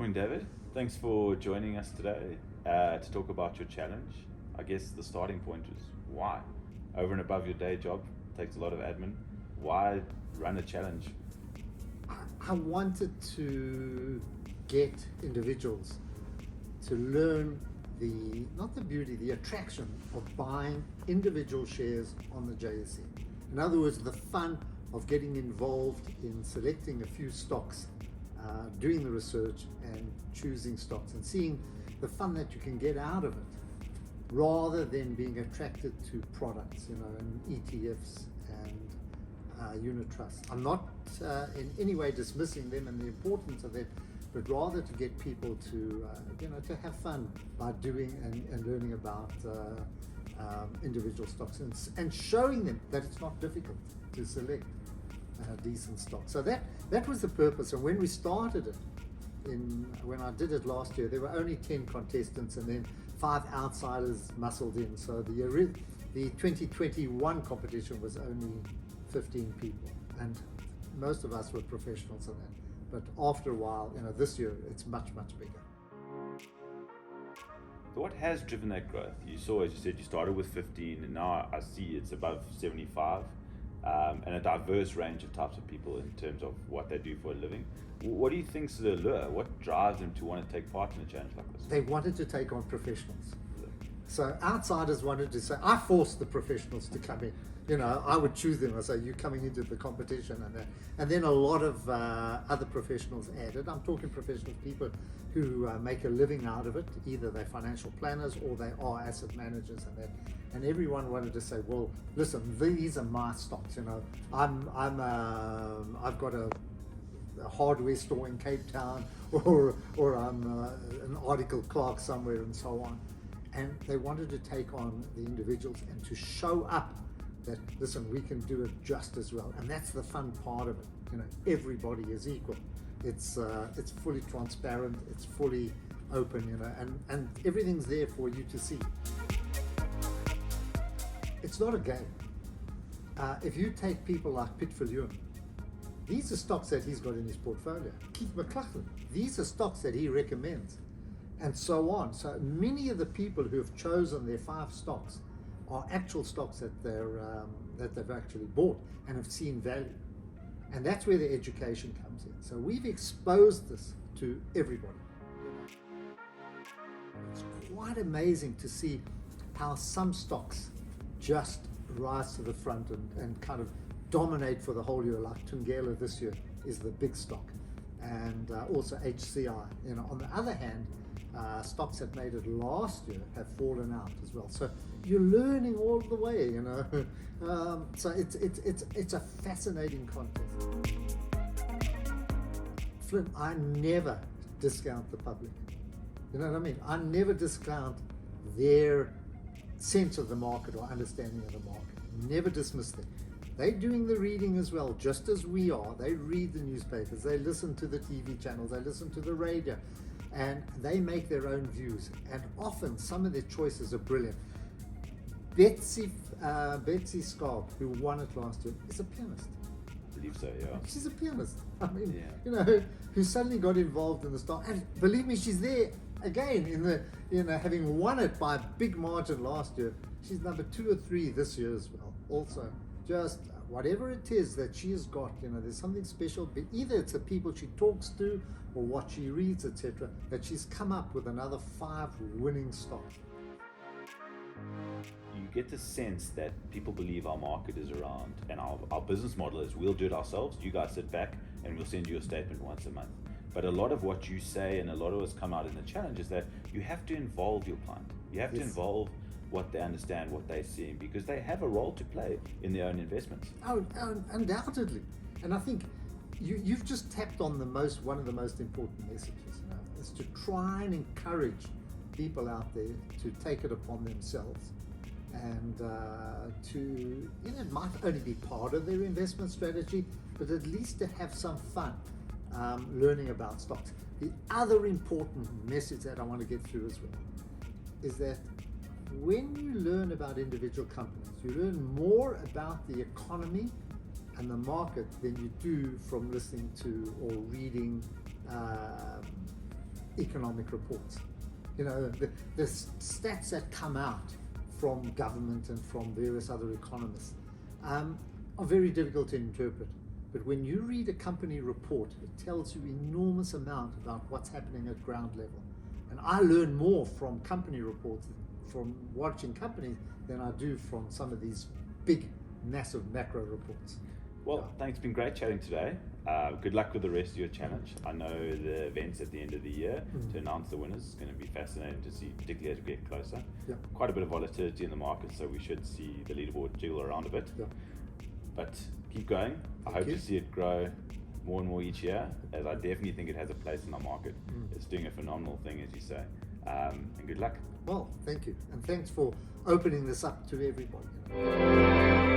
morning, David. Thanks for joining us today to talk about your challenge. I guess the starting point is why? Over and above your day job, takes a lot of admin. Why run a challenge? I wanted to get individuals to learn not the beauty, the attraction of buying individual shares on the JSE. In other words, the fun of getting involved in selecting a few stocks, doing the research and choosing stocks and seeing the fun that you can get out of it, rather than being attracted to products, and ETFs and unit trusts. I'm not in any way dismissing them and the importance of it, but rather to get people to have fun by doing and learning about individual stocks and showing them that it's not difficult to select decent stocks. So that was the purpose. And when we started it, when I did it last year, there were only 10 contestants and then 5 outsiders muscled in. So the 2021 competition was only 15 people, and most of us were professionals in that. But after a while, this year it's much bigger. So what has driven that growth? You saw, as you said, you started with 15 and now I see it's above 75, and a diverse range of types of people in terms of what they do for a living. What do you think's the allure? What drives them to want to take part in a challenge like this? They wanted to take on professionals. So outsiders wanted to say, I forced the professionals to come in. I would choose them. I say, you're coming into the competition, and then a lot of other professionals added. I'm talking professional people who make a living out of it. Either they're financial planners or they are asset managers, and everyone wanted to say, well, listen, these are my stocks. I've got a hardware store in Cape Town, or I'm an article clerk somewhere, and so on. And they wanted to take on the individuals and to show up that, listen, we can do it just as well. And that's the fun part of it. Everybody is equal. It's fully transparent, it's fully open, and everything's there for you to see. It's not a game. If you take people like Piet Viljoen, these are stocks that he's got in his portfolio. Keith McLaughlin, these are stocks that he recommends, and so on. So many of the people who have chosen their 5 stocks are actual stocks that they've actually bought and have seen value. And that's where the education comes in. So we've exposed this to everybody. It's quite amazing to see how some stocks just rise to the front and kind of dominate for the whole year. Like Thungela this year is the big stock, and also HCI. On the other hand, stocks that made it last year have fallen out as well. So you're learning all the way, So it's a fascinating contest. Flynn, I never discount the public. You know what I mean? I never discount their sense of the market or understanding of the market. Never dismiss them. They're doing the reading as well, just as we are. They read the newspapers, they listen to the TV channels, they listen to the radio, and they make their own views. And often some of their choices are brilliant. Betsy Scarp, who won it last year, is a pianist. I believe so, yeah. She's a pianist. I mean, yeah. Who suddenly got involved in the stock. And believe me, she's there again in the, having won it by a big margin last year. She's number 2 or 3 this year as well. Also, just whatever it is that she has got, there's something special. But either it's the people she talks to or what she reads, etc., that she's come up with another 5 winning stocks. You get the sense that people believe our market is around, and our business model is we'll do it ourselves. You guys sit back and we'll send you a statement once a month. But a lot of what you say and a lot of what's come out in the challenge is that you have to involve your client. You have to involve what they understand, what they're seeing, because they have a role to play in their own investments. Oh, undoubtedly. And I think you've just tapped on one of the most important messages, is to try and encourage people out there to take it upon themselves and to, it might only be part of their investment strategy, but at least to have some fun learning about stocks. The other important message that I want to get through as well is that when you learn about individual companies, you learn more about the economy and the market than you do from listening to or reading economic reports. You know, the stats that come out from government and from various other economists are very difficult to interpret. But when you read a company report, it tells you enormous amount about what's happening at ground level. And I learn more from company reports, from watching companies, than I do from some of these big, massive macro reports. Well, thanks. It's been great chatting today. Good luck with the rest of your challenge. I know the events at the end of the year to announce the winners is going to be fascinating to see, particularly as we get closer. Yeah. Quite a bit of volatility in the market, so we should see the leaderboard jiggle around a bit. Yeah. But keep going. I hope you. to see it grow more and more each year, as I definitely think it has a place in our market. It's doing a phenomenal thing, as you say. And good luck. Well, thank you. And thanks for opening this up to everybody.